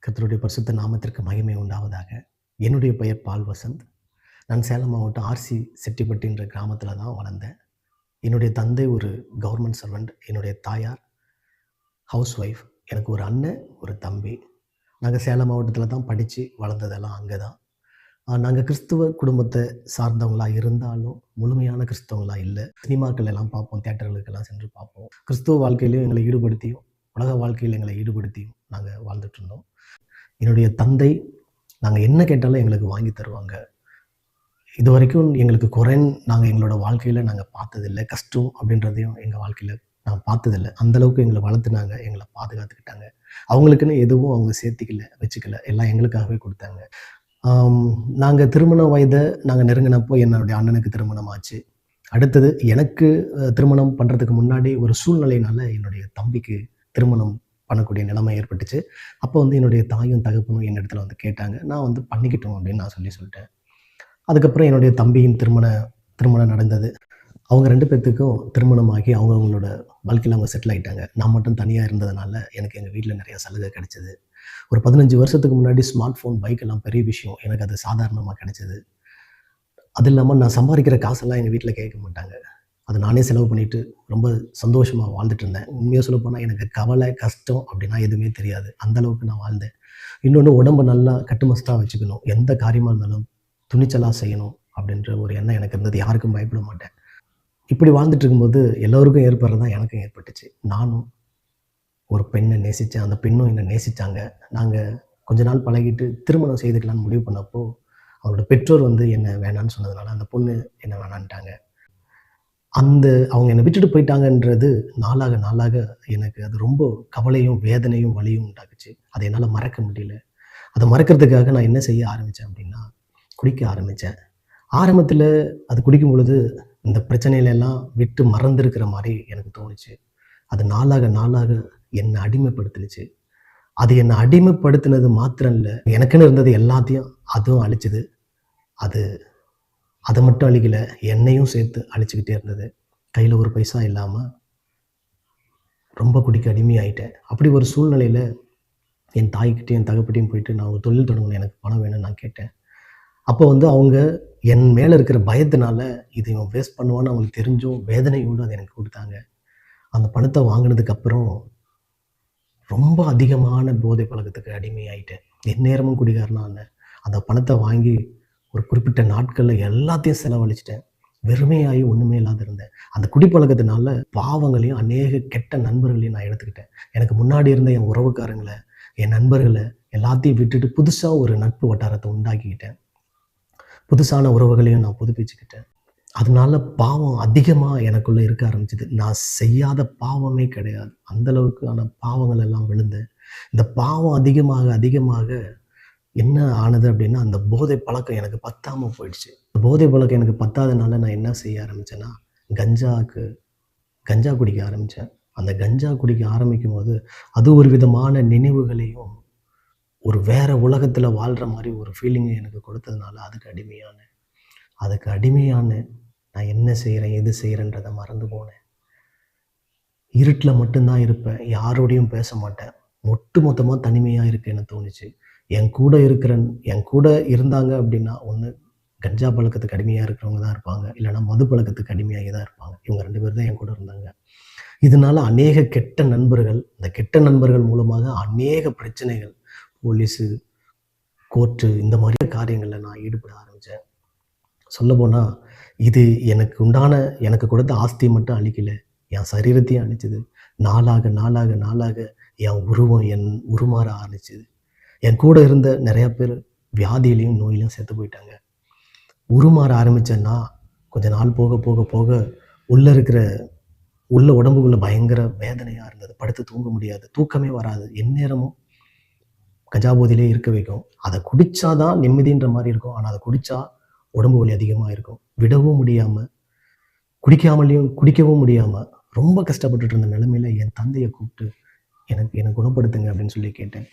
கர்த்தருடைய பரிசுத்த நாமத்திற்கு மகிமை உண்டாவதாக. என்னுடைய பெயர் பால் வசந்த். நான் சேலம் மாவட்டம் ஆர்சி செட்டிப்பட்டின்ற கிராமத்தில தான் வளர்ந்தேன். என்னுடைய தந்தை ஒரு கவர்மெண்ட் சர்வெண்ட். என்னுடைய தாயார் ஹவுஸ் ஒய்ஃப். எனக்கு ஒரு அண்ணன், ஒரு தம்பி. நாங்க சேலம் மாவட்டத்தில தான் படிச்சு வளர்ந்ததெல்லாம் அங்க தான். நாங்க கிறிஸ்துவ குடும்பத்த சார்ந்தவங்களா இருந்தாலும், முழுமையான கிறிஸ்தவங்களா இல்ல. சினிமாக்கள் எல்லாம் பார்ப்போம், தியேட்டர்களுக்கெல்லாம் சென்று பார்ப்போம். கிறிஸ்துவ வாழ்க்கையிலும் எங்களை ஈடுபடுத்தியும், உலக வாழ்க்கையில எங்களை ஈடுபடுத்தியும் நாங்க வாழ்ந்துட்டுருந்தோம். என்னுடைய தந்தை நாங்க என்ன கேட்டாலும் எங்களுக்கு வாங்கி தருவாங்க. இதுவரைக்கும் எங்களுக்கு குறைன்னு நாங்க எங்களோட வாழ்க்கையில நாங்க பார்த்ததில்ல. கஷ்டம் அப்படின்றதையும் எங்க வாழ்க்கையில நாங்க பார்த்ததில்ல. அந்த அளவுக்கு எங்கள வளர்த்துனாங்க, எங்கள பாதுகாத்துக்கிட்டாங்க. அவங்களுக்குன்னு எதுவும் அவங்க சேர்த்துக்கல, வச்சுக்கல. எல்லாம் எங்களுக்காகவே குடுத்தாங்க. நாங்க திருமண வயத நாங்க நெருங்கினப்போ என்னுடைய அண்ணனுக்கு திருமணம் ஆச்சு. அடுத்தது எனக்கு திருமணம் பண்றதுக்கு முன்னாடி ஒரு சூழ்நிலையினால என்னுடைய தம்பிக்கு திருமணம் பண்ணக்கூடிய நிலைமை ஏற்பட்டுச்சு. அப்போ வந்து என்னுடைய தாயும், தகப்பனும் என்னிடத்துல வந்து கேட்டாங்க. நான் வந்து பண்ணிக்கிட்டோம் அப்படின்னு நான் சொல்லிட்டேன். அதுக்கப்புறம் என்னுடைய தம்பியின் திருமணம் நடந்தது. அவங்க 2 பேத்துக்கும் திருமணமாகி அவங்களோட வாழ்க்கையில அவங்க செட்டில் ஆயிட்டாங்க. நான் மட்டும் தனியா இருந்ததுனால எனக்கு எங்க வீட்ல நிறைய சலுகை கிடைச்சது. ஒரு 15 வருஷத்துக்கு முன்னாடி ஸ்மார்ட் ஃபோன், பைக் எல்லாம் பெரிய விஷயம். எனக்கு அது சாதாரணமா கிடைச்சது. அது இல்லாம நான் சம்பாதிக்கிற காசெல்லாம் எங்க வீட்ல கேட்க மாட்டாங்க. அத நானே செலவு பண்ணிட்டு ரொம்ப சந்தோஷமா வாழ்ந்துட்டு இருந்தேன். உண்மையா சொல்லப்போனா எனக்கு கவலை, கஷ்டம் அப்படின்னா எதுவுமே தெரியாது. அந்த அளவுக்கு நான் வாழ்ந்தேன். இன்னொன்னு உடம்ப நல்லா கட்டுமஸ்தா வச்சுக்கணும். எந்த காரியமா இருந்தாலும் துணிச்சலா செய்யணும் அப்படின்ற ஒரு எண்ணம் எனக்கு இருந்தது. யாருக்கும் பயப்பட மாட்டேன். இப்படி வாழ்ந்துட்டு இருக்கும்போது எல்லோருக்கும் ஏற்படுறது தான் எனக்கும் ஏற்பட்டுச்சு. நானும் ஒரு பெண்ணை நேசிச்சேன். அந்த பெண்ணும் என்ன நேசிச்சாங்க. நாங்க கொஞ்ச நாள் பழகிட்டு திருமணம் செய்துக்கலாம்னு முடிவு பண்ணப்போ, அவரோட பெற்றோர் வந்து என்ன வேணான்னு சொன்னதுனால, அந்த பொண்ணு என்ன வேணான்ட்டாங்க. அவங்க என்னை விட்டுட்டு போயிட்டாங்கன்றது நாளாக நாளாக எனக்கு அது ரொம்ப கவலையும், வேதனையும், வலியும் உண்டாக்குச்சு. அதை என்னால மறக்க முடியல. அத மறக்கிறதுக்காக நான் என்ன செய்ய ஆரம்பிச்சேன் அப்படின்னா, குடிக்க ஆரம்பிச்சேன். ஆரம்பத்தில அது குடிக்கும் பொழுது, இந்த பிரச்சனையில எல்லாம் விட்டு மறந்திருக்கிற மாரி எனக்கு தோணுச்சு. அது நாளாக நாளாக என்ன அடிமைப்படுத்துனுச்சு. அது என்ன அடிமைப்படுத்தினது மாத்திரம் இல்ல, எனக்குன்னு இருந்தது எல்லாத்தையும் அதுவும் அழிச்சது. அது அத மட்டும் அழிக்கல, என்னையும் சேர்த்து அழிச்சுக்கிட்டே இருந்தது. கையில ஒரு பைசா இல்லாம ரொம்ப குடிக்க அடிமையாயிட்டேன். அப்படி ஒரு சூழ்நிலையில என் தாய்கிட்டயும், என் தகப்பன்கிட்டயும் போயிட்டு நான் ஒரு தொழில் தொடங்கணும். எனக்கு பணம் வேணும்னு நான் கேட்டேன். அப்போ வந்து அவங்க என் மேல இருக்கிற பயத்தினால, இத இவன் வேஸ்ட் பண்ணுவான்னு அவங்களுக்கு தெரிஞ்சும் வேதனையோடு அத எனக்கு குடுத்தாங்க. அந்த பணத்த வாங்குனதுக்கு அப்புறம் ரொம்ப அதிகமான போதை பழக்கத்துக்கு அடிமையாயிட்டேன். எந்நேரமும் குடிகாரனா இருந்தேன். அந்த பணத்த வாங்கி ஒரு குறிப்பிட்ட நாட்கள்ல எல்லாத்தையும் செலவழிச்சுட்டேன். வெறுமையாகி ஒண்ணுமே இல்லாத இருந்தேன். அந்த குடிப்பழக்கத்தினால பாவங்களையும், அநேக கெட்ட நண்பர்களையும் நான் எடுத்துக்கிட்டேன். எனக்கு முன்னாடி இருந்த என் உறவுக்காரங்கள, என் நண்பர்கள எல்லாத்தையும் விட்டுட்டு புதுசா ஒரு நட்பு வட்டாரத்த உண்டாக்கிக்கிட்டேன். புதுசான உறவுகளையும் நான் புதுப்பிச்சுக்கிட்டேன். அதனால பாவம் அதிகமா எனக்குள்ள இருக்க ஆரம்பிச்சது. நான் செய்யாத பாவமே கிடையாது. அந்த அளவுக்கான பாவங்கள் எல்லாம் விழுந்தேன். இந்த பாவம் அதிகமாக அதிகமாக என்ன ஆனது அப்படின்னா, அந்த போதை பழக்கம் எனக்கு பத்தாம போயிடுச்சு. போதை பழக்கம் எனக்கு பத்தாதனால நான் என்ன செய்ய ஆரம்பிச்சேன்னா, கஞ்சா குடிக்க ஆரம்பிச்சேன். அந்த கஞ்சா குடிக்க ஆரம்பிக்கும்போது, அது ஒரு விதமான நினைவுகளையும், ஒரு வேற உலகத்துல வாழ்ற மாரி ஒரு ஃபீலிங்க எனக்கு கொடுத்ததுனால அதுக்கு அடிமையானேன். நான் என்ன செய்றேன், எது செய்றேன்றத மறந்து போனேன். இருட்டுல மட்டும் தான் இருப்பேன். யாரோடையும் பேச மாட்டேன். ஒட்டுமொத்தமா தனிமையா இருக்கேன்னு தோணுச்சு. என் கூட இருந்தாங்க அப்படின்னா, ஒண்ணு கஞ்சா பழக்கத்துக்கு அடிமையா இருக்கிறவங்க தான் இருப்பாங்க. இல்லன்னா மது பழக்கத்துக்கு அடிமையாகி தான் இருப்பாங்க. இவங்க 2 பேர் தான் என் கூட இருந்தாங்க. இதனால அநேக கெட்ட நண்பர்கள், இந்த கெட்ட நண்பர்கள் மூலமாக அநேக பிரச்சனைகள், போலீஸு, கோர்ட்டு இந்த மாரி காரியங்கள்ல நான் ஈடுபட ஆரம்பிச்சேன். சொல்லப்போனா, இது எனக்கு கொடுத்த ஆஸ்திய மட்டும் அழிக்கல. என் சரீரத்தையும் அழிச்சது. நாளாக நாளாக நாளாக என் உருவம் உருமாற ஆரம்பிச்சது. என் கூட இருந்த நெறைய பேர் வியாதியிலயும், நோயிலும் செத்து போயிட்டாங்க. உருமாற ஆரம்பிச்சேன்னா, கொஞ்ச நாள் போக போக போக உள்ள உடம்புக்குள்ள பயங்கர வேதனையா இருந்தது. படுத்து தூங்க முடியாது. தூக்கமே வராது. எந்நேரமும் கஞ்சா போதையிலே இருக்க வைக்கும். அத குடிச்சா தான் நிம்மதின்ற மாரி இருக்கும். ஆனா அத குடிச்சா உடம்பு வலி அதிகமா இருக்கும். விடவும் முடியாம, குடிக்கவும் முடியாம ரொம்ப கஷ்டப்பட்டுட்டு இருந்த நிலைமையில என் தந்தைய கூப்பிட்டு, என்ன குணப்படுத்துங்க அப்படின்னு சொல்லி கேட்டேன்.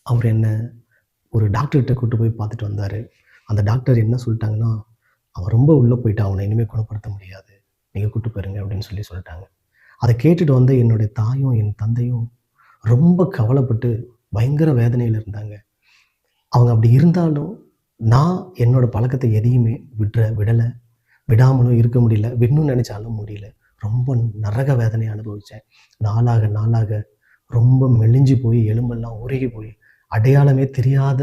அவரு என்ன ஒரு டாக்டர்கிட்ட கூட்டு போய் பார்த்துட்டு வந்தாரு. அந்த டாக்டர் என்ன சொல்ட்டாங்கன்னா, "அவன் ரொம்ப உள்ள போயிட்டான். அவன இனிமே குணப்படுத்த முடியாது. நீங்க கூட்டு போயிருங்க" அப்படின்னு சொல்லிட்டாங்க. அத கேட்டுட்டு வந்த என்னுடைய தாயும், என் தந்தையும் ரொம்ப கவலைப்பட்டு பயங்கர வேதனையில இருந்தாங்க. அவங்க அப்படி இருந்தாலும், நான் என்னோட பழக்கத்த எதையுமே விடல. விடாமலும் இருக்க முடியல. விடணும்னு நெனச்சாலும் முடியல. ரொம்ப நரக வேதனைய அனுபவிச்சேன். நாளாக நாளாக ரொம்ப மெலிஞ்சு போய், எலும்பெல்லாம் உருகி போய், அடையாளமே தெரியாத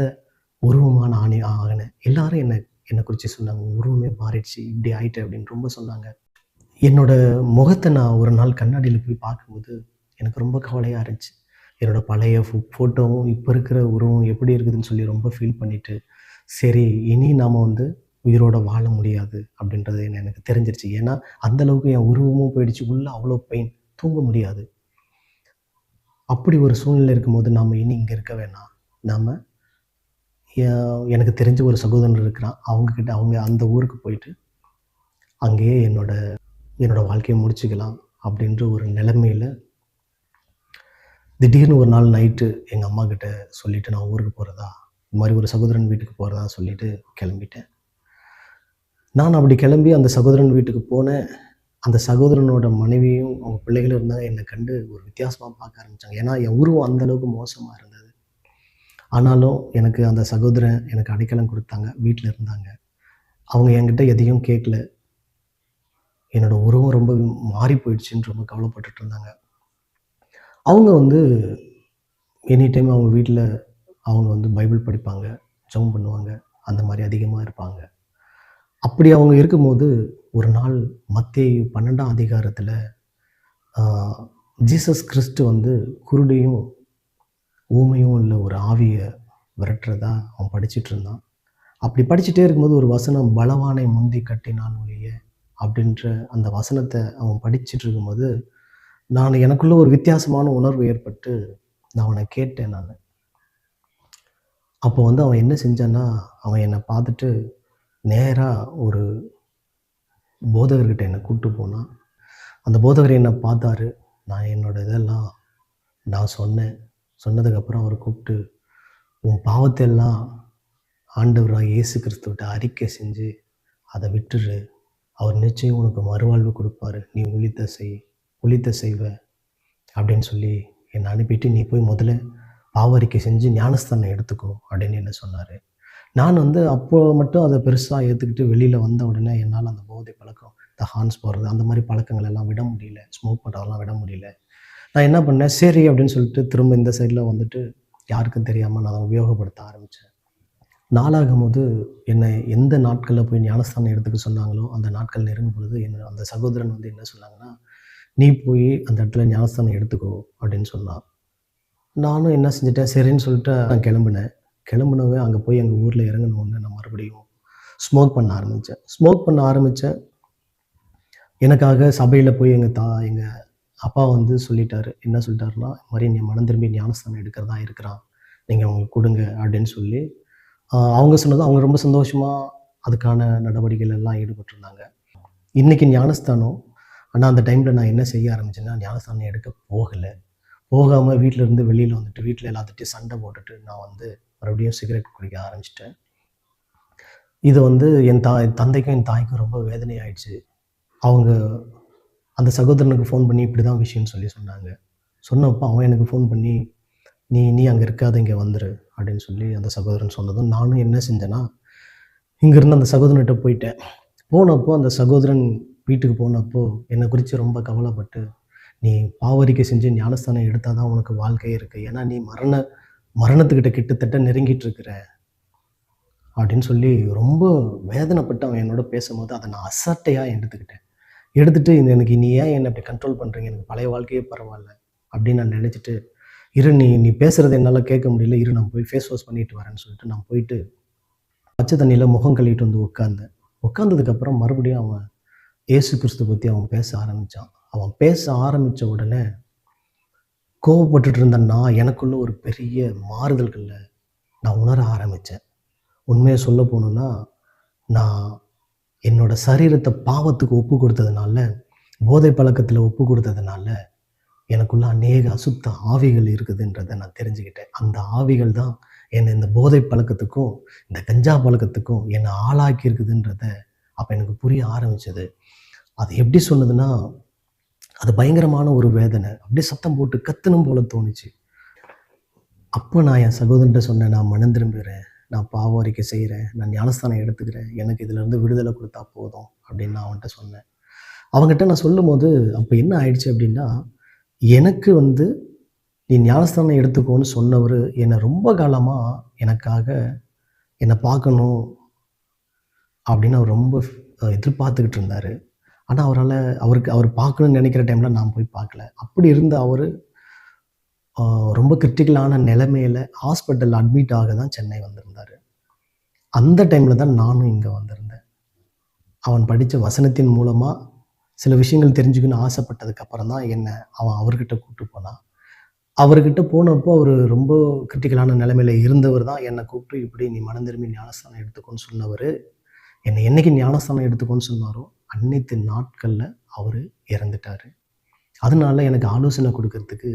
உருவமா நானே ஆனேன். எல்லாரும் என்ன என்ன குறிச்சு சொன்னாங்க. "உன் உருவமே மாறிடுச்சு. இப்படி ஆயிட்ட" அப்படின்னு ரொம்ப சொன்னாங்க. என்னோட முகத்த நான் ஒரு நாள் கண்ணாடியில போய் பார்க்கும்போது, எனக்கு ரொம்ப கவலையா இருந்துச்சு. என்னோட பழைய ஃபோட்டோவும், இப்ப இருக்கிற உருவம் எப்படி இருக்குதுன்னு சொல்லி ரொம்ப ஃபீல் பண்ணிட்டு, சரி இனி நாம வந்து உயிரோட வாழ முடியாது அப்படின்றது எனக்கு தெரிஞ்சிருச்சு. ஏன்னா, அந்த அளவுக்கு என் உருவமும் போயிடுச்சு. உள்ள அவ்வளோ பெயின். தூங்க முடியாது. அப்படி ஒரு சூழ்நிலை இருக்கும்போது, நாம இனி இங்க இருக்க வேணாம். நாம எனக்கு தெரிஞ்ச ஒரு சகோதரன் இருக்கிறான். அவங்க அந்த ஊருக்கு போயிட்டு, அங்கேயே என்னோட என்னோட வாழ்க்கைய முடிச்சுக்கலாம் அப்படின்ற ஒரு நிலைமையில, திடீர்னு ஒரு நாள் நைட்டு எங்க அம்மாகிட்ட சொல்லிட்டு, நான் ஊருக்கு போறதா, இந்த மாரி ஒரு சகோதரன் வீட்டுக்கு போறதா சொல்லிட்டு கெளம்பிட்டேன். நான் அப்படி கிளம்பி அந்த சகோதரன் வீட்டுக்கு போனேன். அந்த சகோதரனோட மனைவியும், அவங்க பிள்ளைகளும் இருந்தாங்க. என்ன கண்டு ஒரு வித்தியாசமா பார்க்க ஆரம்பிச்சாங்க. ஏன்னா, என் உருவம் அந்த அளவுக்கு மோசமா இருந்தது. ஆனாலும் எனக்கு அந்த சகோதரன் எனக்கு அடைக்கலம் குடுத்தாங்க. வீட்ல இருந்தாங்க. அவங்க என்கிட்ட எதையும் கேட்கல. என்னோட உருவம் ரொம்ப மாறி போயிடுச்சுன்னு ரொம்ப கவலைப்பட்டுட்டு இருந்தாங்க. அவங்க வந்து எனி டைம் அவங்க வீட்ல அவங்க வந்து பைபிள் படிப்பாங்க, ஜெபம் பண்ணுவாங்க. அந்த மாரி அதிகமா இருப்பாங்க. அப்படி அவங்க இருக்கும்போது, ஒரு நாள் மத்தேயு 12ஆம் அதிகாரத்தில ஆ ஜீசஸ் கிறிஸ்து வந்து குருடையும், ஊமையும் உள்ள ஒரு ஆவிய விரட்டுறதா அவன் படிச்சுட்டு இருந்தான். அப்படி படிச்சுட்டே இருக்கும்போது ஒரு வசனம், "பலவானை முந்தி கட்டினான் ஒழிய" அப்படின்ற அந்த வசனத்த அவன் படிச்சுட்டு இருக்கும்போது, எனக்குள்ள ஒரு வித்தியாசமான உணர்வு ஏற்பட்டு, நான் அவன கேட்டேன் நானு. அப்போ வந்து அவன் என்ன செஞ்சான்னா, அவன் என்ன பார்த்துட்டு நேரா ஒரு போதகர்கிட்ட என்ன கூட்டு போனான். அந்த போதகர் என்ன பார்த்தாரு. நான் என்னோட இதெல்லாம் நான் சொன்னேன். சொன்னதுக்கப்புறம் அவர கூப்ட்டு, "உன் பாவத்தெல்லாம் ஆண்டவராகிய இயேசு கிறிஸ்துவிட்ட அறிக்கை செஞ்சு, அத விட்டுரு. அவர் நிச்சயம் உனக்கு மறுவாழ்வு குடுப்பாரு. நீ ஊழியத்த செய்வ" அப்படின்னு சொல்லி என்ன அனுப்பிட்டு, "நீ போய் முதல்ல பாவ அறிக்கை செஞ்சு ஞானஸ்தானம் எடுத்துக்கோ" அப்படின்னு என்ன சொன்னாரு. நான் வந்து அப்போ மட்டும் அத பெருசா ஏத்துக்கிட்டு வெளியில வந்த உடனே என்னால அந்த போதை பழக்கம், இந்த ஹார்ன்ஸ் போடுறது, அந்த மாரி பழக்கங்கள் எல்லாம் விட முடியல. ஸ்மோக் பண்றதெல்லாம் விட முடியல. நான் என்ன பண்ணேன், சரி அப்படின்னு சொல்லிட்டு திரும்ப இந்த சைட்ல வந்துட்டு யாருக்கும் தெரியாம நான் அத உபயோகப்படுத்த ஆரம்பிச்சேன். நாளாகும்போது என்னை எந்த நாட்கள்ல போய் ஞானஸ்தானம் எடுத்துக்க சொன்னாங்களோ, அந்த நாட்கள் நெருங்கும் பொழுது அந்த சகோதரன் வந்து என்ன சொன்னாங்கன்னா, "நீ போய் அந்த இடத்துல ஞானஸ்தானம் எடுத்துக்கோ" அப்படின்னு சொன்னான். நானும் என்ன செஞ்சுட்டேன், சரின்னு சொல்லிட்டு நான் கிளம்புனேன். கிளம்புனவே அங்க போய் எங்க ஊர்ல இறங்குன உடனே நான் மறுபடியும் ஸ்மோக் பண்ண ஆரம்பிச்சேன். ஸ்மோக் பண்ண ஆரம்பிச்சேன். எனக்காக சபையில போய் எங்க அப்பா வந்து சொல்லிட்டாரு. என்ன சொல்லிட்டாருன்னா, "இது மாரி நீ மனம் திரும்பி ஞானஸ்தானம் எடுக்கிறதா இருக்கிறான். நீங்க அவங்களுக்கு குடுங்க" அப்படின்னு சொல்லி, அவங்க சொன்னதும் அவங்க ரொம்ப சந்தோஷமா அதுக்கான நடவடிக்கைகள் எல்லாம் ஈடுபட்டிருந்தாங்க. இன்னைக்கு ஞானஸ்தானம். ஆனா அந்த டைம்ல நான் என்ன செய்ய ஆரம்பிச்சேன்னா, ஞானஸ்தானம் எடுக்க போகல. போகாம வீட்ல இருந்து வெளியில வந்துட்டு, வீட்ல எல்லாத்துட்டயும் சண்டை போட்டுட்டு, நான் வந்து மறுபடியும் சிகரெட் குடிக்க ஆரம்பிச்சுட்டேன். இது வந்து என் தந்தைக்கும், என் தாய்க்கும் ரொம்ப வேதனை ஆயிடுச்சு. அவங்க அந்த சகோதரனுக்கு ஃபோன் பண்ணி இப்படி தான் விஷயம்னு சொல்லி சொன்னாங்க. சொன்னப்போ அவன் எனக்கு ஃபோன் பண்ணி, "நீ நீ அங்க இருக்காத, இங்க வந்துரு" அப்படின்னு சொல்லி அந்த சகோதரன் சொன்னதும், நானும் என்ன செஞ்சேன்னா, இங்கேருந்து அந்த சகோதரன்கிட்ட போயிட்டேன். போனப்போ அந்த சகோதரன் வீட்டுக்கு போனப்போ, என்ன குறித்து ரொம்ப கவலைப்பட்டு, "நீ பாவறிக்கை செஞ்சு ஞானஸ்தானம் எடுத்தா தான் உனக்கு வாழ்க்கையே இருக்கு. ஏன்னா நீ மரணத்துக்கிட்ட கிட்டத்தட்ட நெருங்கிட்டு இருக்கிற" அப்படின்னு சொல்லி ரொம்ப வேதனைப்பட்டு அவன் என்னோட பேசும்போது, அத நான் அசால்ட்டையா எடுத்துக்கிட்டேன். எடுத்துட்டு எனக்கு "நீ ஏன் என்ன இப்படி கண்ட்ரோல் பண்றீங்க? எனக்கு பழைய வாழ்க்கையே பரவால்ல" அப்படின்னு நான் நெனச்சுட்டு, "இரு நீ நீ பேசுறத என்னால கேட்க முடியல. இரு நான் போய் ஃபேஸ் வாஷ் பண்ணிட்டு வரேன்னு" சொல்லிட்டு நான் போயிட்டு பச்ச தண்ணீல முகம் கழுவிட்டு வந்து உட்கார்ந்தேன். உட்கார்ந்ததுக்கப்புறம் மறுபடியும் அவன் இயேசு கிறிஸ்துவ பத்தி அவன் பேச ஆரம்பிச்சான். அவன் பேச ஆரம்பிச்ச உடனே, கோவப்பட்டுட்டு இருந்த நான் எனக்குள்ள ஒரு பெரிய மாறுதல்கள நான் உணர ஆரம்பிச்சேன். உண்மைய சொல்ல போணும்னா, நான் என்னோட சரீரத்த பாவத்துக்கு ஒப்பு கொடுத்ததுனால, போதை பழக்கத்துல ஒப்பு கொடுத்ததுனால, எனக்குள்ள அநேக அசுத்த ஆவிகள் இருக்குதுன்றத நான் தெரிஞ்சுக்கிட்டேன். அந்த ஆவிகள் தான் என்ன இந்த போதை பழக்கத்துக்கும், இந்த கஞ்சா பழக்கத்துக்கும் என்ன ஆளாக்கி இருக்குதுன்றத அப்ப எனக்கு புரிய ஆரம்பிச்சது. அது எப்படி சொன்னதுன்னா, அது பயங்கரமான ஒரு வேதனை. அப்படியே சத்தம் போட்டு கத்தணும் போல தோணுச்சு. அப்ப அப்போ நான் என் சகோதரன்ட்ட சொன்னேன், "நான் மனம் திரும்புகிறேன். நான் பாவ அறிக்கை செய்றேன். நான் ஞானஸ்தானம் எடுத்துக்கிறேன். எனக்கு இதிலேருந்து விடுதலை குடுத்தா போதும்." அப்படின்னு நான் அவன்ட்ட சொன்னேன். அவன்கிட்ட நான் சொல்லும்போது, அப்ப என்ன ஆயிடுச்சு அப்படின்னா, எனக்கு வந்து "நீ ஞானஸ்தானம் எடுத்துக்கோன்னு" சொன்னவரு, என்ன ரொம்ப காலமா எனக்காக என்ன பார்க்கணும் அப்படின்னு அவர் ரொம்ப எதிர்பார்த்துக்கிட்டு இருந்தாரு. ஆனா அவர் பார்க்கணும்னு நெனைக்கிற டைம்ல நான் போய் பார்க்கல. அப்படி இருந்த அவரு, அ ரொம்ப கிரிட்டிக்கலான நிலைமையில ஹாஸ்பிட்டல்ல அட்மிட் ஆக தான் சென்னை வந்திருந்தாரு. அந்த டைம்ல தான் நானும் இங்க வந்திருந்தேன். அவன் படிச்ச வசனத்தின் மூலமா சில விஷயங்கள் தெரிஞ்சுக்கணும்னு ஆசைப்பட்டதுக்கு அப்புறம் தான் அவன் அவர்கிட்ட கூட்டு போனான். அவர்கிட்ட போனப்போ அவரு ரொம்ப கிரிட்டிக்கலான நிலைமையில இருந்தவர் தான் என்ன கூப்பிட்டு, "இப்படி நீ மனம் திரும்பி ஞானஸ்தானம் எடுத்துக்கோன்னு" சொன்னவரு, என்னை என்னைக்கு ஞானஸ்தானம் எடுத்துக்கோன்னு சொன்னாரோ, அன்னைத்து நாட்கள்ல அவரு இறந்துட்டாரு. அதனால எனக்கு ஆலோசனை குடுக்கறதுக்கு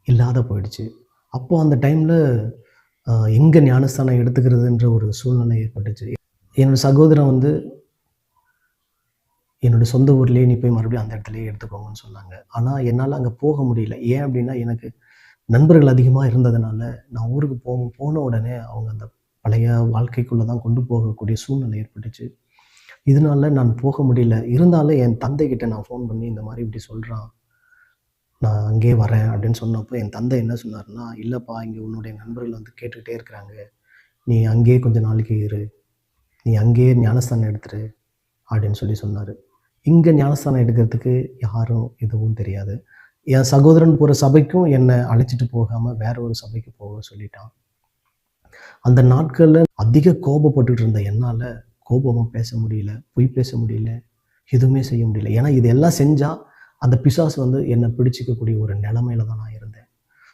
இல்லாத போயிடுச்சு. அப்போ அந்த டைம்ல எங்க ஞானஸ்தானம் எடுத்துக்கிறதுன்ற ஒரு சூழ்நிலை ஏற்பட்டுச்சு. என்னோட சகோதரன் வந்து, "என்னோட சொந்த ஊர்லயே நீ போய் மறுபடியும் அந்த இடத்துலயே எடுத்துக்கோங்கன்னு" சொன்னாங்க. ஆனா என்னால அங்க போக முடியல. ஏன் அப்டின்னா, எனக்கு நண்பர்கள் அதிகமா இருந்ததுனால, நான் ஊருக்கு போன உடனே அவங்க அந்த பழைய வாழ்க்கைக்குள்ள தான் கொண்டு போகக்கூடிய சூழ்நிலை ஏற்பட்டுச்சு. இதனால நான் போக முடியல. இருந்தாலும் என் தந்தைகிட்ட நான் ஃபோன் பண்ணி, "இந்த மாரி இப்டி சொல்றான். நான் அங்கேயே வரேன்" அப்படின்னு சொன்னப்போ, என் தந்தை என்ன சொன்னாருன்னா, "இல்லப்பா, இங்க உன்னுடைய நண்பர்கள் வந்து கேட்டுக்கிட்டே இருக்கிறாங்க. நீ அங்கேயே கொஞ்ச நாளைக்கு இரு. நீ அங்கேயே ஞானஸ்தானம் எடுத்துரு" அப்படின்னு சொன்னாரு. இங்க ஞானஸ்தானம் எடுக்கிறதுக்கு யாரும் எதுவும் தெரியாது. என் சகோதரன் போற சபைக்கும் என்ன அழைச்சிட்டு போகாம வேற ஒரு சபைக்கு போக சொல்லிட்டான். அந்த நாட்கள்ல அதிக கோபப்பட்டுட்டு இருந்த என்னால கோபமா பேச முடியல, பொய் பேச முடியல, எதுவுமே செய்ய முடியல. ஏன்னா இதெல்லாம் செஞ்சா அந்த பிசாசு வந்து என்ன பிடிச்சுக்கக்கூடிய ஒரு நிலைமையில தான் நான் இருந்தேன்.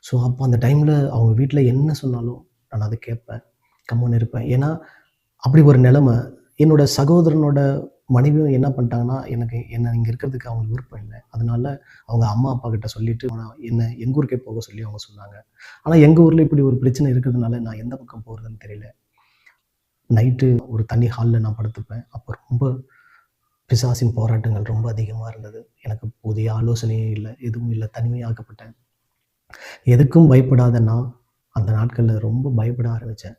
ஸோ அப்போ அந்த டைம்ல அவங்க வீட்ல என்ன சொன்னாலும் நான் அத கேட்பேன். கம்முனு இருப்பேன். ஏன்னா அப்படி ஒரு நிலைமை. என்னோட சகோதரனோட மனைவியும் என்ன பண்ணிட்டாங்கன்னா, என்ன இங்க இருக்கிறதுக்கு அவங்களுக்கு விருப்பம் இல்ல. அதனால அவங்க அம்மா, அப்பா கிட்ட சொல்லிட்டு என்ன எங்க ஊருக்கே போக சொல்லி அவங்க சொன்னாங்க. ஆனா எங்க ஊர்ல இப்படி ஒரு பிரச்சனை இருக்கிறதுனால நான் எந்த பக்கம் போறதுன்னு தெரியல. நைட்டு ஒரு தனி ஹால்ல நான் படுத்துப்பேன். அப்போ ரொம்ப பிசாசின் போராட்டங்கள் ரொம்ப அதிகமா இருந்தது. எனக்கு போதிய ஆலோசனையே இல்ல. எதுவும் இல்ல. தனிமையாக்கப்பட்டேன். எதுக்கும் பயப்படாத நான், அந்த நாட்கள்ல ரொம்ப பயப்பட ஆரம்பிச்சேன்.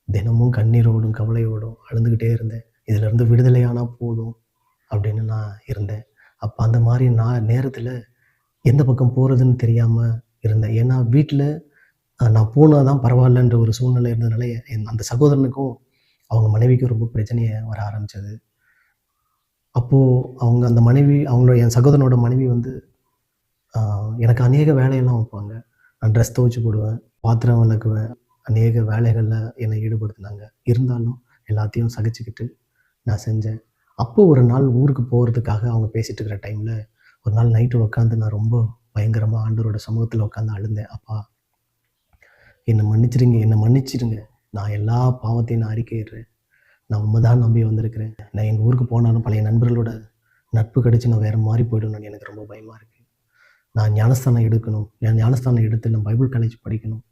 தினமும் கண்ணீரோடும், கவலையோடும் அழுதுகிட்டே இருந்தேன். இதிலிருந்து விடுதலையானா போதும் அப்படின்னு நான் இருந்தேன். அப்ப அந்த மாரி நேரத்தில எந்த பக்கம் போறதுன்னு தெரியாம இருந்தேன். ஏன்னா வீட்ல நான் போனா தான் பரவாயில்லன்ற ஒரு சூழ்நிலை இருந்ததுனால, அந்த சகோதரனுக்கும், அவங்க மனைவிக்கும் ரொம்ப பிரச்சனைய வர ஆரம்பிச்சது. அப்போ அவங்க அந்த மனைவி என் சகோதரனோட மனைவி வந்து ஆ எனக்கு அநேக வேலையெல்லாம் வைப்பாங்க. நான் ட்ரெஸ் துவச்சு போடுவேன், பாத்திரம் விளக்குவேன், அநேக வேலைகள்ல என்னை ஈடுபடுத்தினாங்க. இருந்தாலும் எல்லாத்தையும் சகிச்சுக்கிட்டு நான் செஞ்சேன். அப்போ ஒரு நாள் ஊருக்கு போறதுக்காக அவங்க பேசிட்டு இருக்கிற டைம்ல, ஒரு நாள் நைட்டு உட்காந்து நான் ரொம்ப பயங்கரமா ஆண்டவரோட சமூகத்தில உட்காந்து அழுந்தேன். "அப்பா, என்ன மன்னிச்சிடுங்க. நான் எல்லா பாவத்தையும் நான் அறிக்கையிடுறேன். நான் உம்ம தான் நம்பி வந்திருக்கிறேன். நான் எங்க ஊருக்கு போனாலும் பழைய நண்பர்களோட நட்பு கிடைச்சு நான் வேற மாரி போயிடுவேன்னு எனக்கு ரொம்ப பயமா இருக்கு. நான் ஞானஸ்தானம் எடுக்கணும். நான் ஞானஸ்தானம் எடுத்து நான் பைபிள் காலேஜ் படிக்கணும்.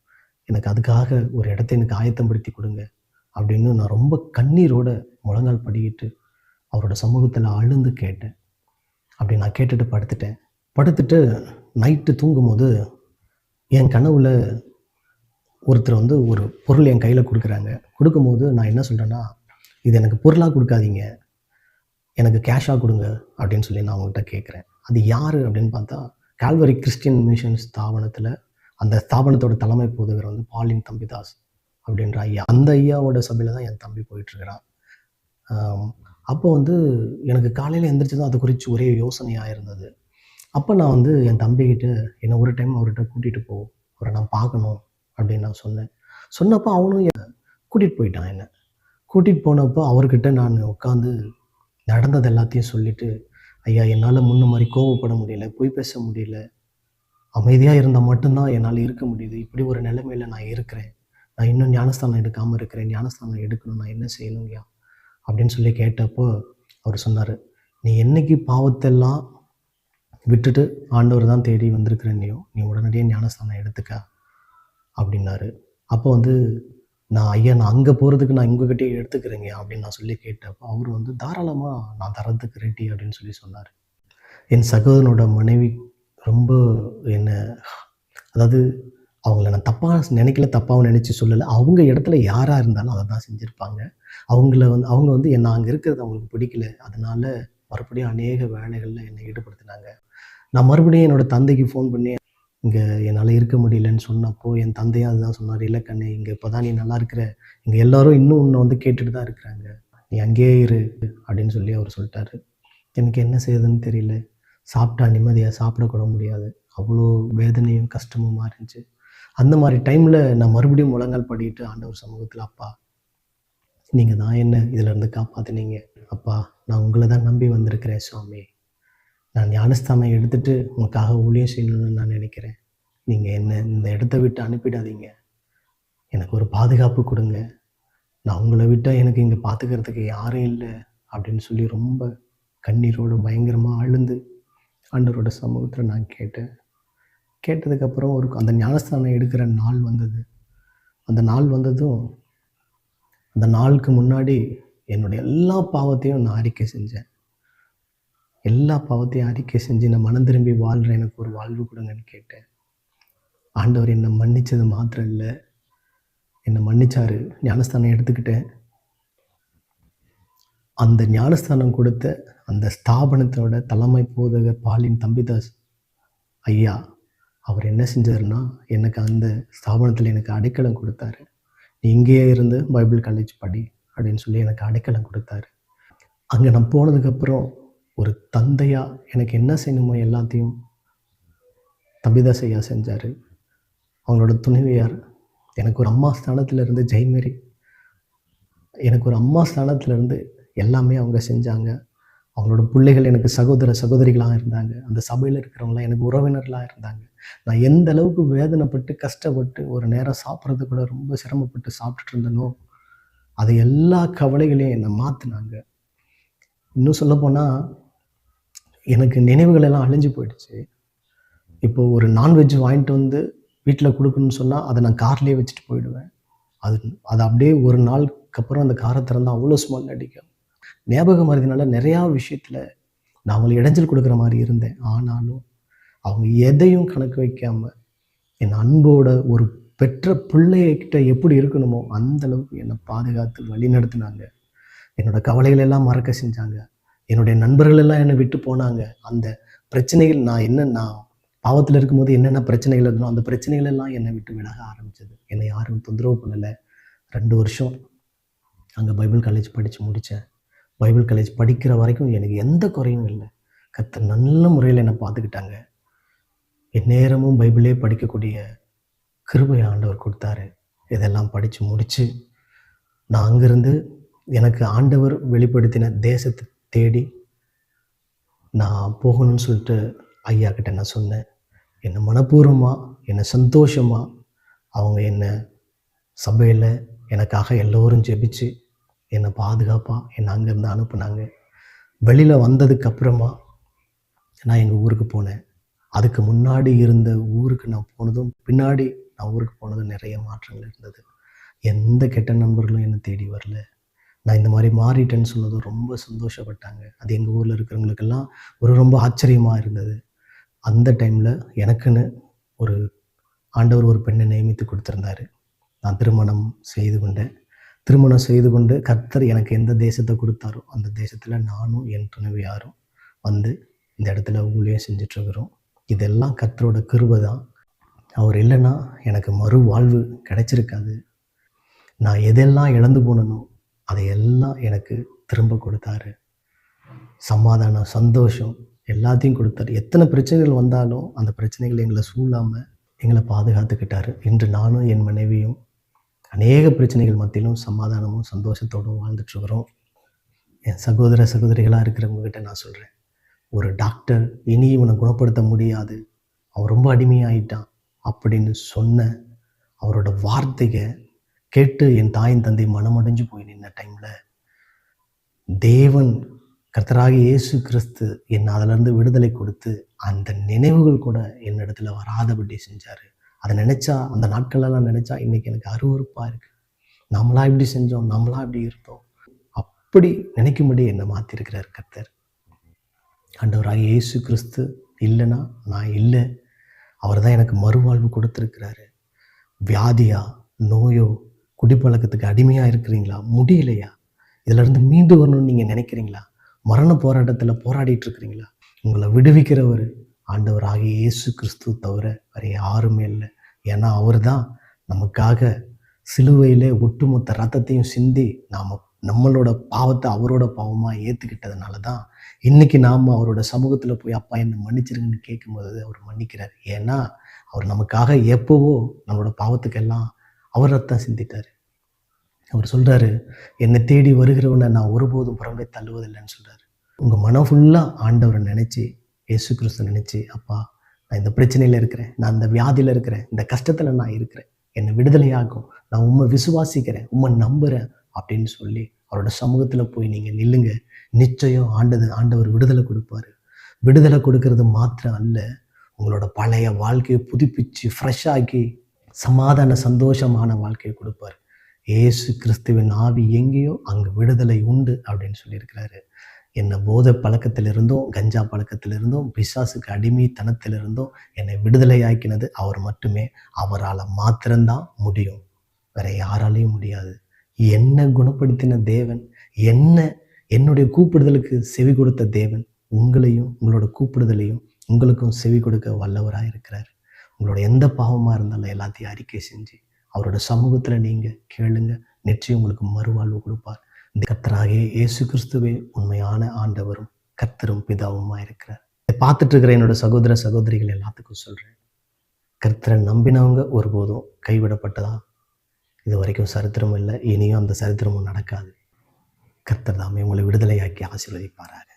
எனக்கு அதுக்காக ஒரு இடத்த எனக்கு ஆயத்தப்படுத்தி குடுங்க." அப்படின்னு நான் ரொம்ப கண்ணீரோட முழங்கால் படியிட்டு அவரோட சமூகத்தில அழுந்து கேட்டேன். அப்படி நான் கேட்டுட்டு படுத்துட்டேன். படுத்துட்டு நைட்டு தூங்கும்போது என் கனவுல ஒருத்தர் வந்து ஒரு பொருள் என் கையில குடுக்குறாங்க. குடுக்கும்போது நான் என்ன சொல்றேன்னா, "இது எனக்கு பொருளா குடுக்காதீங்க. எனக்கு கேஷா குடுங்க." அப்படின்னு சொல்லி நான் அவங்ககிட்ட கேட்கிறேன். அது யாரு அப்படின்னு பார்த்தா, கால்வரி கிறிஸ்டியன் மிஷன் ஸ்தாபனத்தில அந்த ஸ்தாபனத்தோட தலைமை போதகர் வந்து பாலின் தம்பிதாஸ் அப்படின்ற ஐயா. அந்த ஐயாவோட சபையில தான் என் தம்பி போயிட்டுருக்கிறான். ஆம். அப்போ வந்து எனக்கு காலையில எந்திரிச்சதும் அத குறிச்சு ஒரே யோசனையா இருந்தது. அப்ப நான் வந்து என் தம்பிகிட்ட, "என்ன ஒரு டைம் அவர்ட்ட கூட்டிட்டு போ. அவர நான் பார்க்கணும்." அப்படின்னு நான் சொன்னேன். சொன்னப்போ அவனும் கூட்டிட்டு போயிட்டான் என்ன. கூட்டிட்டு போனப்போ அவர்கிட்ட நான் உட்காந்து நடந்தது எல்லாத்தையும் சொல்லிட்டு, "ஐயா, என்னால முன்ன மாரி கோவப்பட முடியல, பொய் பேச முடியல. அமைதியா இருந்தா மட்டும் தான் என்னால இருக்க முடியுது. இப்படி ஒரு நிலைமையில நான் இருக்கிறேன். நான் இன்னும் ஞானஸ்தானம் எடுக்காம இருக்கிறேன். ஞானஸ்தானம் எடுக்கணும். நான் என்ன செய்யணும்யா?" அப்படின்னு சொல்லி கேட்டப்போ, அவரு சொன்னாரு, "நீ என்னைக்கு பாவத்தெல்லாம் விட்டுட்டு ஆண்டவர தான் தேடி வந்திருக்கிறன்னியோ, நீ உடனடியா ஞானஸ்தானம் எடுத்துக்க" அப்படின்னாரு. அப்போ வந்து நான் அங்க போறதுக்கு நான் உங்ககிட்டயே எடுத்துக்கிறேங்கய்யா அப்படின்னு நான் சொல்லி கேட்டப்போ, அவரு வந்து தாராளமா நான் தர்றதுக்கு ரெடி அப்படின்னு சொல்லி சொன்னாரு. என் சகோதரனோட மனைவி ரொம்ப என்ன அதாவது அவங்கள நான் தப்பாக நினைக்கல, தப்பாகவும் நினச்சி சொல்லலை. அவங்க இடத்துல யாராக இருந்தாலும் அதை தான் செஞ்சுருப்பாங்க. அவங்க வந்து நான் அங்கே இருக்கிறது அவங்களுக்கு பிடிக்கல. அதனால மறுபடியும் அநேக வேலைகள்ல என்னை ஈடுபடுத்தினாங்க. நான் மறுபடியும் என்னோட தந்தைக்கு ஃபோன் பண்ணி, இங்கே என்னால் இருக்க முடியலன்னு சொன்னப்போ, என் தந்தையும் அதுதான் சொன்னார். "இல்ல கண்ணு, இங்கே இப்போ தான் நீ நல்லா இருக்கிற. இங்கே எல்லாரும் இன்னும் உன்னை வந்து கேட்டுட்டு தான் இருக்கிறாங்க. நீ அங்கேயே இரு" அப்படின்னு சொல்லி அவர் சொல்லிட்டாரு. எனக்கு என்ன செய்யுதுன்னு தெரியல. சாப்பிட்டா நிம்மதியாக சாப்பிடக்கூட முடியாது. அவ்வளோ வேதனையும் கஷ்டமுமா இருந்துச்சு. அந்த மாதிரி டைமில் நான் மறுபடியும் முழங்கால் படிட்டு ஆண்டவர் சமூகத்தில், "அப்பா, நீங்கள் தான் என்ன இதிலேருந்து காப்பாற்றினீங்க. அப்பா, நான் உங்களை தான் நம்பி வந்திருக்கிறேன் சுவாமி. நான் ஞானஸ்தானம் எடுத்துகிட்டு உங்களுக்காக ஊழியம் செய்யணும்னு நான் நினைக்கிறேன். நீங்கள் என்ன இந்த இடத்த விட்டு அனுப்பிடாதீங்க. எனக்கு ஒரு பாதுகாப்பு கொடுங்க. நான் உங்களை விட்டால் எனக்கு இங்கே பார்த்துக்கிறதுக்கு யாரும் இல்லை" அப்படின்னு சொல்லி ரொம்ப கண்ணீரோடு பயங்கரமாக அழுந்து ஆண்டவரோட சமூகத்தில் நான் கேட்டேன். கேட்டதுக்கப்புறம் அந்த ஞானஸ்தானம் எடுக்கிற நாள் வந்தது. அந்த நாள் வந்ததும், அந்த நாளுக்கு முன்னாடி என்னுடைய எல்லா பாவத்தையும் நான் அறிக்கை செஞ்சேன். எல்லா பாவத்தையும் அறிக்கை செஞ்சு நான் மனம் திரும்பி வாழ்கிறேன், எனக்கு ஒரு வாழ்வு கொடுங்கன்னு கேட்டேன். ஆண்டவர் என்னை மன்னிச்சது மாத்திரம் இல்லை, என்னை மன்னிச்சாரு. ஞானஸ்தானம் எடுத்துக்கிட்டேன். அந்த ஞானஸ்தானம் கொடுத்த அந்த ஸ்தாபனத்தோட தலைமை போதகர் பாலின் தம்பிதாஸ் ஐயா, அவர் என்ன செஞ்சாருன்னா, எனக்கு அந்த ஸ்தாபனத்தில் எனக்கு அடைக்கலம் கொடுத்தாரு. "நீ இங்கேயே இருந்து பைபிள் காலேஜ் படி" அப்படின்னு சொல்லி எனக்கு அடைக்கலம் கொடுத்தாரு. அங்கே நான் போனதுக்கப்புறம் ஒரு தந்தையாக எனக்கு என்ன செய்யணுமோ எல்லாத்தையும் தம்பிதாஸ் ஐயா செஞ்சார். அவங்களோட துணைவியார் எனக்கு ஒரு அம்மா ஸ்தானத்திலிருந்து, ஜெயமேரி எனக்கு ஒரு அம்மா ஸ்தானத்திலிருந்து எல்லாமே அவங்க செஞ்சாங்க. அவங்களோட பிள்ளைகள் எனக்கு சகோதரிகளாக இருந்தாங்க. அந்த சபையில் இருக்கிறவங்களாம் எனக்கு உறவினர்களாக இருந்தாங்க. நான் எந்த அளவுக்கு வேதனைப்பட்டு கஷ்டப்பட்டு ஒரு நேரம் சாப்பிட்றது கூட ரொம்ப சிரமப்பட்டு சாப்பிட்டுட்டு இருந்தேனோ, அது எல்லா கவலைகளையும் என்னை மாற்றினாங்க. இன்னும் சொல்லப்போனால், எனக்கு நினைவுகள் எல்லாம் அழிஞ்சு போயிடுச்சு. இப்போது ஒரு நான்வெஜ் வாங்கிட்டு வந்து வீட்டில் கொடுக்கணும்னு சொன்னால், அதை நான் கார்லேயே வச்சுட்டு போயிடுவேன். அது அப்படியே ஒரு நாளுக்கு அப்புறம் அந்த காரை திறந்தால் அவ்வளோ ஸ்மெல் அடிக்கும். ஞாபகம் மறதினால நிறையா விஷயத்தில் நான் அவங்களுக்கு இடைஞ்சல் கொடுக்குற மாதிரி இருந்தேன். ஆனாலும் அவங்க எதையும் கணக்கு வைக்காமல் என் அன்போட ஒரு பெற்ற பிள்ளைகிட்ட எப்படி இருக்கணுமோ அந்த அளவுக்கு என்னை பாதுகாத்து வழி நடத்தினாங்க. என்னோடய கவலைகள் எல்லாம் மறக்க செஞ்சாங்க. என்னுடைய நண்பர்கள் எல்லாம் என்னை விட்டு போனாங்க. அந்த பிரச்சனைகள் நான் பாவத்தில் இருக்கும்போது என்னென்ன பிரச்சனைகள் இருந்தோ அந்த பிரச்சனைகள் எல்லாம் என்னை விட்டு விலக ஆரம்பிச்சது. என்னை யாரும் தொந்தரவு பண்ணலை. 2 வருஷம் அங்கே பைபிள் காலேஜ் படித்து முடித்தேன். பைபிள் காலேஜ் படிக்கிற வரைக்கும் எனக்கு எந்த குறையும் இல்லை. கர்த்தர் நல்ல முறையில் என்னை பார்த்துக்கிட்டாங்க. எந்நேரமும் பைபிளே படிக்கக்கூடிய கிருபை ஆண்டவர் கொடுத்தாரு. இதெல்லாம் படித்து முடித்து நான் அங்கேருந்து எனக்கு ஆண்டவர் வெளிப்படுத்தின தேசத்தை தேடி நான் போகணும்னு சொல்லிட்டு ஐயா கிட்ட நான் சொன்னேன். என்னை மனப்பூர்வமாக, என்னை சந்தோஷமாக அவங்க என்னை சபையில் எனக்காக எல்லோரும் ஜெபிச்சு என்னை பாதுகாப்பாக என்னை அங்கேருந்து அனுப்புனாங்க. வெளியில் வந்ததுக்கப்புறமா நான் எங்கள் ஊருக்கு போனேன். அதுக்கு முன்னாடி இருந்த ஊருக்கு நான் போனதும், பின்னாடி நான் ஊருக்கு போனதும் நிறைய மாற்றங்கள் இருந்தது. எந்த கெட்ட நண்பர்களும் என்னை தேடி வரல. நான் இந்த மாதிரி மாறிட்டேன்னு சொன்னதும் ரொம்ப சந்தோஷப்பட்டாங்க. அது எங்கள் ஊரில் இருக்கிறவங்களுக்கெல்லாம் ரொம்ப ஆச்சரியமாக இருந்தது. அந்த டைமில் எனக்குன்னு ஆண்டவர் ஒரு பெண்ணை நியமித்து கொடுத்துருந்தாரு. நான் திருமணம் செய்து கொண்டேன். திருமணம் செய்து கொண்டு கர்த்தர் எனக்கு எந்த தேசத்தை கொடுத்தாரோ அந்த தேசத்தில் நானும் என் துணைவியாரும் வந்து இந்த இடத்துல ஊழியம் செஞ்சிட்ருக்கிறோம். இதெல்லாம் கர்த்தரோட கிருபை தான். அவர் இல்லைன்னா எனக்கு மறு வாழ்வு கிடைச்சிருக்காது. நான் எதெல்லாம் இழந்து போனனோ அதையெல்லாம் எனக்கு திரும்ப கொடுத்தாரு. சமாதானம், சந்தோஷம் எல்லாத்தையும் கொடுத்தாரு. எத்தனை பிரச்சனைகள் வந்தாலும் அந்த பிரச்சனைகள் எங்களை சூழாமல் எங்களை பாதுகாத்துக்கிட்டாரு. இன்று நானும் என் மனைவியும் அநேக பிரச்சனைகள் மத்தியிலும் சமாதானமும் சந்தோஷத்தோடும் வாழ்ந்துட்டுருக்குறோம். என் சகோதரிகளாக இருக்கிறவங்ககிட்ட நான் சொல்கிறேன், ஒரு டாக்டர் இனி இவனை குணப்படுத்த முடியாது, அவன் ரொம்ப அடிமையாயிட்டான் அப்படின்னு சொன்ன அவரோட வார்த்தையை கேட்டு என் தாயின் தந்தை மனமடைஞ்சு போய் நின்ன டைமில் தேவன் கர்த்தராகிய இயேசு கிறிஸ்து என்னை அதிலேருந்து விடுதலை கொடுத்து அந்த நினைவுகள் கூட என்னிடத்துல வராதபடி செஞ்சார். அதை நினச்சா, அந்த நாட்களெல்லாம் நினச்சா இன்றைக்கி எனக்கு அருவருப்பாக இருக்குது. நம்மளாக இப்படி செஞ்சோம், நம்மளாக இப்படி இருந்தோம், அப்படி நினைக்கும்படி என்னை மாற்றிருக்கிறார் கர்த்தர். ஆண்டவராகிய இயேசு கிறிஸ்து இல்லைன்னா நான் இல்லை. அவர் தான் எனக்கு மறுவாழ்வு கொடுத்துருக்கிறாரு. வியாதியா, நோயோ, குடிப்பழக்கத்துக்கு அடிமையாக இருக்கிறீங்களா? முடியலையா? இதிலிருந்து மீண்டு வரணும்னு நீங்கள் நினைக்கிறீங்களா? மரண போராட்டத்தில் போராடிட்டு இருக்கிறீங்களா? உங்களை விடுவிக்கிறவர் ஆண்டவராகிய இயேசு கிறிஸ்து தவிர வேறு யாருமே இல்லை. ஏன்னா அவர் தான் நமக்காக சிலுவையிலே ஒட்டுமொத்த ரத்தத்தையும் சிந்தி நம்மளோட பாவத்தை அவரோட பாவமாக ஏற்றுக்கிட்டதுனால தான் இன்றைக்கி நாம் அவரோட சமூகத்தில் போய் அப்பா என்னை மன்னிச்சிருங்கன்னு கேட்கும்போது அவர் மன்னிக்கிறார். ஏன்னா அவர் நமக்காக எப்போவோ நம்மளோட பாவத்துக்கெல்லாம் அவர் ரத்தம் சிந்திட்டார். அவர் சொல்கிறாரு, என்னை தேடி வருகிறவனை நான் ஒருபோதும் புறம்பே தள்ளுவதில்லைன்னு சொல்கிறார். உங்கள் மனம் ஃபுல்லாக ஆண்டவரை நினச்சி, இயேசு கிறிஸ்து நினச்சி, அப்பா நான் இந்த பிரச்சனையில் இருக்கிறேன், நான் இந்த வியாதியில் இருக்கிறேன், இந்த கஷ்டத்தில் நான் இருக்கிறேன், என்னை விடுதலையாகும், நான் உம்மை விசுவாசிக்கிறேன், உம்மை நம்புகிறேன் அப்படின்னு சொல்லி அவரோட சமூகத்தில் போய் நீங்கள் நில்லுங்க. நிச்சயம் ஆண்டவர் விடுதலை கொடுப்பார். விடுதலை கொடுக்கறது மாத்திரம் அல்ல, உங்களோட பழைய வாழ்க்கையை புதுப்பிச்சு ஃப்ரெஷ்ஷாக்கி சமாதான சந்தோஷமான வாழ்க்கையை கொடுப்பார். இயேசு கிறிஸ்துவின் ஆவி எங்கேயோ அங்கே விடுதலை உண்டு அப்படின்னு சொல்லியிருக்கிறாரு. என்னை போதை பழக்கத்திலிருந்தும், கஞ்சா பழக்கத்திலிருந்தும், பிசாசுக்கு அடிமைத்தனத்திலிருந்தும் என்னை விடுதலையாக்கினது அவர் மட்டுமே. அவரால் மாத்திரம்தான் முடியும், வேற யாராலையும் முடியாது. என்னை குணப்படுத்தின தேவன், என்னுடைய கூப்பிடுதலுக்கு செவி கொடுத்த தேவன் உங்களையும் உங்களோட கூப்பிடுதலையும் உங்களுக்கும் செவி கொடுக்க வல்லவராக இருக்கிறார். உங்களோட எந்த பாவமாக இருந்தாலும் எல்லாத்தையும் அறிக்கை செஞ்சு அவரோட சமூகத்தில் நீங்கள் கேளுங்க. நிச்சயம் உங்களுக்கு மறுவாழ்வு கொடுப்பார். இந்த கர்த்தராகிய இயேசு கிறிஸ்துவே உண்மையான ஆண்டவரும் கர்த்தரும் பிதாவுமா இருக்கிறார். இதை பார்த்துட்டு இருக்கிற என்னோட சகோதர சகோதரிகள் எல்லாத்துக்கும் சொல்கிறேன், கர்த்தரை நம்பினவங்க ஒருபோதும் கைவிடப்பட்டதா இது வரைக்கும் சரித்திரமும் இல்லை, இனியும் அந்த சரித்திரமும் நடக்காது. கர்த்தர் தாமே உங்களை விடுதலையாக்கி ஆசீர்வதிப்பாராக.